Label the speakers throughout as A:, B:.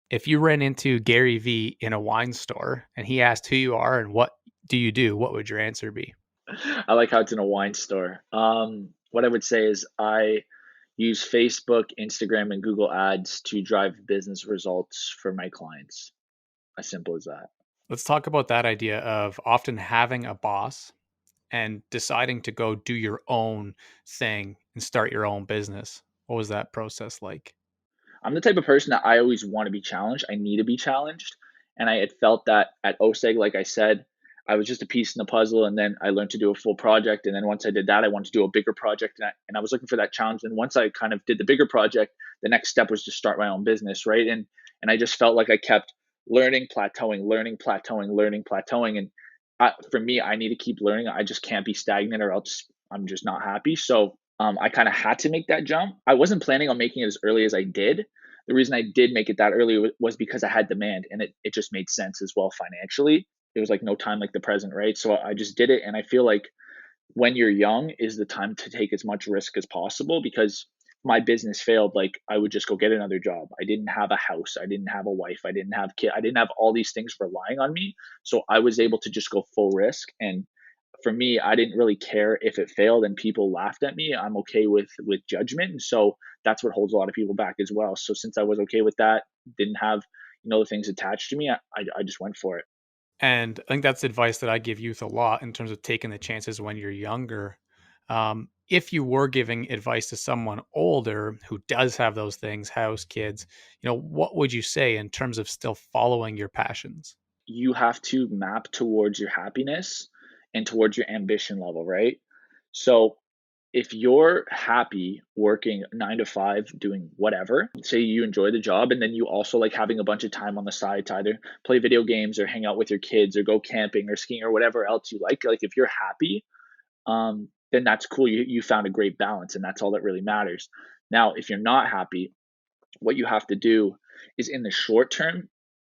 A: If you ran into Gary Vee in a wine store and he asked who you are and what do you do, what would your answer be?
B: I like how it's in a wine store. What I would say is I use Facebook, Instagram, and Google Ads to drive business results for my clients. As simple as that.
A: Let's talk about that idea of often having a boss and deciding to go do your own thing and start your own business. What was that process like?
B: I'm the type of person that I always want to be challenged. I need to be challenged. And I had felt that at OSEG, like I said, I was just a piece in the puzzle. And then I learned to do a full project. And then once I did that, I wanted to do a bigger project. And I was looking for that challenge. And once I kind of did the bigger project, the next step was to start my own business, right? And I just felt like I kept learning, plateauing, learning, plateauing. And for me, I need to keep learning. I just can't be stagnant or else I'm just not happy. So I kind of had to make that jump. I wasn't planning on making it as early as I did. The reason I did make it that early was because I had demand and it just made sense as well financially. It was like no time like the present, right? So I just did it. And I feel like when you're young is the time to take as much risk as possible because my business failed, like I would just go get another job. I didn't have a house, I didn't have a wife, I didn't have kid, I didn't have all these things relying on me. So I was able to just go full risk. And for me, I didn't really care if it failed and people laughed at me. I'm okay with judgment. And so that's what holds a lot of people back as well. So since I was okay with that, didn't have, the things attached to me, I just went for it.
A: And I think that's advice that I give youth a lot in terms of taking the chances when you're younger. If you were giving advice to someone older who does have those things, house, kids, what would you say in terms of still following your passions?
B: You have to map towards your happiness and towards your ambition level, right? So if you're happy working 9 to 5, doing whatever, say you enjoy the job, and then you also like having a bunch of time on the side to either play video games or hang out with your kids or go camping or skiing or whatever else you like if you're happy, then that's cool. You found a great balance, and that's all that really matters. Now, if you're not happy, what you have to do is in the short term,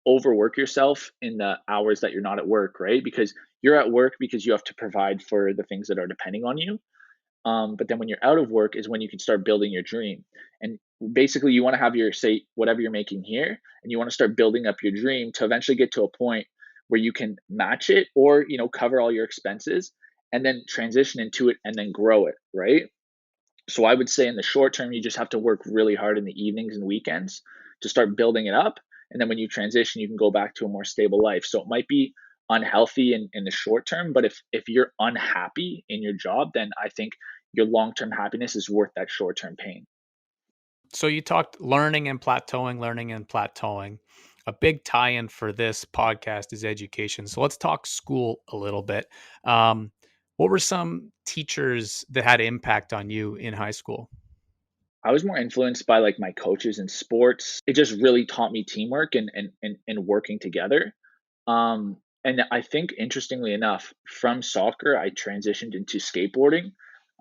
B: overwork yourself in the hours that you're not at work, right? Because you're at work because you have to provide for the things that are depending on you. But then when you're out of work is when you can start building your dream. And basically, you want to have your say whatever you're making here, and you want to start building up your dream to eventually get to a point where you can match it or cover all your expenses and then transition into it and then grow it, right? So I would say in the short term, you just have to work really hard in the evenings and weekends to start building it up. And then when you transition, you can go back to a more stable life. So it might be unhealthy in the short term, but if you're unhappy in your job, then I think your long term happiness is worth that short term pain.
A: So you talked learning and plateauing, learning and plateauing. A big tie-in for this podcast is education. So let's talk school a little bit. What were some teachers that had impact on you in high school?
B: I was more influenced by like my coaches in sports. It just really taught me teamwork and working together. And I think interestingly enough, from soccer, I transitioned into skateboarding.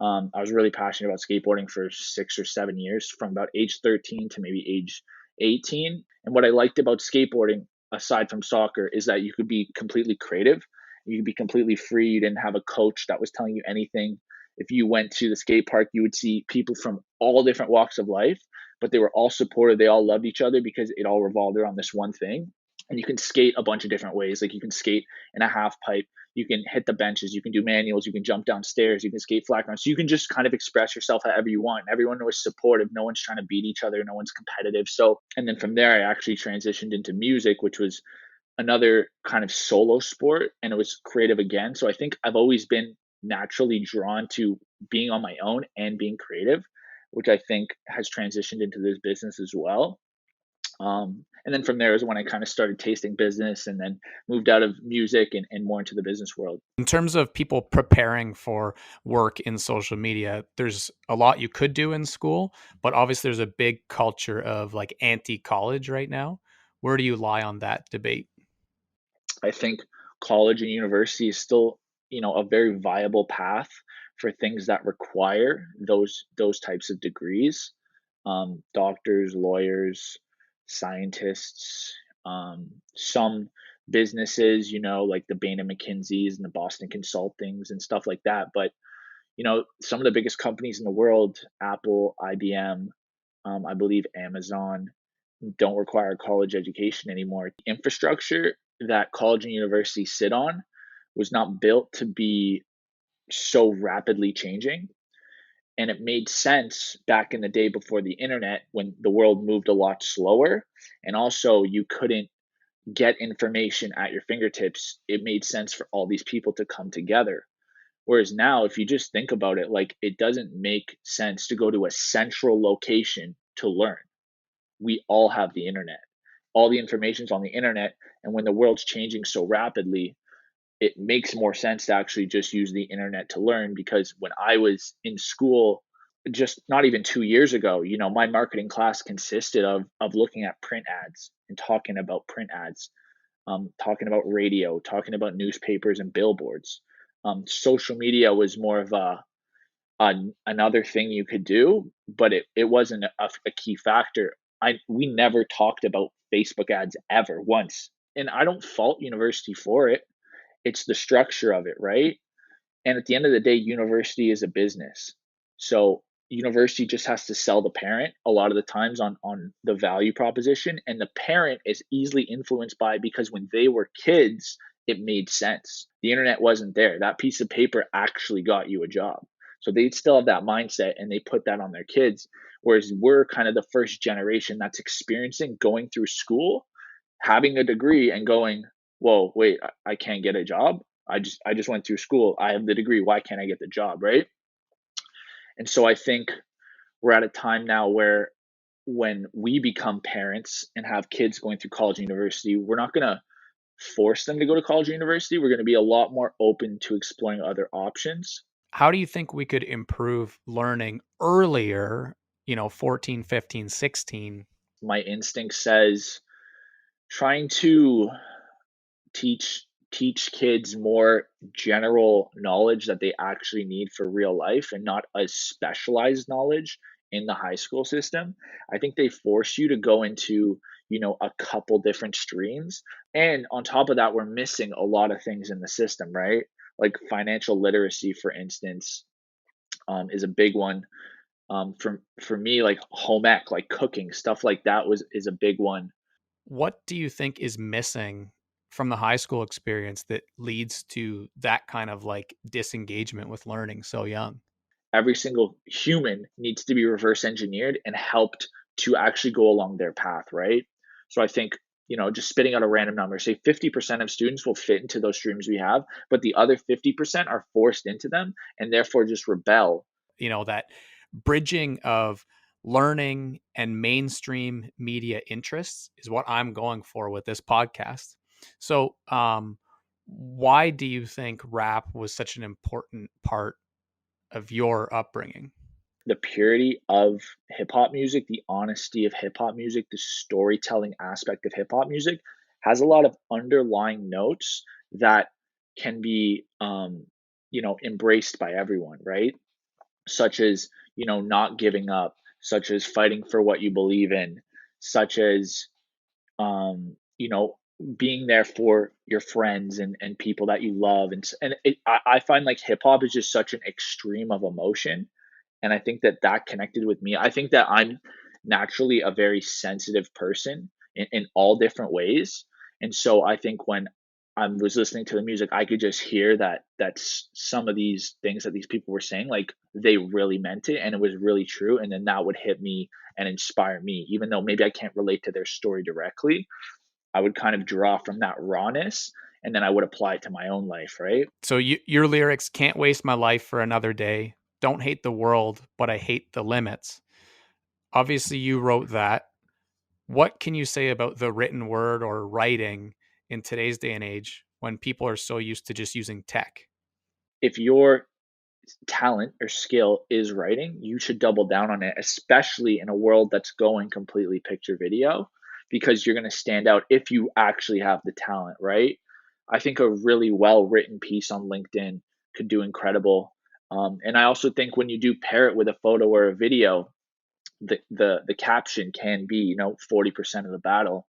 B: I was really passionate about skateboarding for 6 or 7 years, from about age 13 to maybe age 18. And what I liked about skateboarding, aside from soccer, is that you could be completely creative. You could be completely free. You didn't have a coach that was telling you anything. If you went to the skate park, you would see people from all different walks of life, but they were all supportive. They all loved each other because it all revolved around this one thing. And you can skate a bunch of different ways. Like you can skate in a half pipe, you can hit the benches, you can do manuals, you can jump downstairs, you can skate flat ground. So you can just kind of express yourself however you want. Everyone was supportive. No one's trying to beat each other. No one's competitive. So, and then from there, I actually transitioned into music, which was another kind of solo sport, and it was creative again. So I think I've always been naturally drawn to being on my own and being creative, which I think has transitioned into this business as well. And then from there is when I kind of started tasting business and then moved out of music and more into the business world.
A: In terms of people preparing for work in social media, there's a lot you could do in school, but obviously there's a big culture of like anti-college right now. Where do you lie on that debate?
B: I think college and university is still, a very viable path for things that require those types of degrees. Doctors, lawyers, scientists, some businesses, like the Bain and McKinsey's and the Boston Consultings and stuff like that. But some of the biggest companies in the world, Apple, IBM, I believe Amazon, don't require a college education anymore. Infrastructure that college and university sit on was not built to be so rapidly changing. And it made sense back in the day before the internet when the world moved a lot slower. And also, you couldn't get information at your fingertips. It made sense for all these people to come together. Whereas now, if you just think about it, like it doesn't make sense to go to a central location to learn. We all have the internet. All the information's on the internet. And when the world's changing so rapidly, it makes more sense to actually just use the internet to learn. Because when I was in school, just not even 2 years ago, my marketing class consisted of looking at print ads and talking about print ads, talking about radio, talking about newspapers and billboards. Social media was more of another thing you could do, but it wasn't a key factor. We never talked about Facebook ads ever once, and I don't fault university for it. It's the structure of it, right? And at the end of the day, university is a business. So university just has to sell the parent a lot of the times on the value proposition. And the parent is easily influenced by it because when they were kids, it made sense. The internet wasn't there. That piece of paper actually got you a job. So they still have that mindset and they put that on their kids. Whereas we're kind of the first generation that's experiencing going through school, having a degree and going, whoa, wait, I can't get a job. I just went through school. I have the degree. Why can't I get the job, right? And so I think we're at a time now where when we become parents and have kids going through college and university, we're not going to force them to go to college or university. We're going to be a lot more open to exploring other options.
A: How do you think we could improve learning earlier, 14, 15, 16?
B: My instinct says trying to teach kids more general knowledge that they actually need for real life and not a specialized knowledge in the high school system. I think they force you to go into, a couple different streams. And on top of that, we're missing a lot of things in the system, right? Like financial literacy, for instance, is a big one. For me, like home ec, like cooking, stuff like that is a big one.
A: What do you think is missing from the high school experience that leads to that kind of like disengagement with learning so young?
B: Every single human needs to be reverse engineered and helped to actually go along their path, right? So I think, just spitting out a random number, say 50% of students will fit into those streams we have, but the other 50% are forced into them and therefore just rebel.
A: That bridging of learning and mainstream media interests is what I'm going for with this podcast. So, why do you think rap was such an important part of your upbringing?
B: The purity of hip hop music, the honesty of hip hop music, the storytelling aspect of hip hop music has a lot of underlying notes that can be, embraced by everyone, right? Such as, not giving up, such as fighting for what you believe in, such as, being there for your friends and people that you love. I find like hip hop is just such an extreme of emotion. And I think that connected with me. I think that I'm naturally a very sensitive person in all different ways. And so I think when I was listening to the music, I could just hear that's some of these things that these people were saying, like they really meant it and it was really true. And then that would hit me and inspire me, even though maybe I can't relate to their story directly. I would kind of draw from that rawness and then I would apply it to my own life, right?
A: So, your lyrics, "Can't waste my life for another day. Don't hate the world, but I hate the limits." Obviously, you wrote that. What can you say about the written word or writing in today's day and age when people are so used to just using tech?
B: If your talent or skill is writing, you should double down on it, especially in a world that's going completely picture video, because you're going to stand out if you actually have the talent, right? I think a really well written piece on LinkedIn could do incredible. And I also think when you do pair it with a photo or a video, the caption can be 40% of the battle.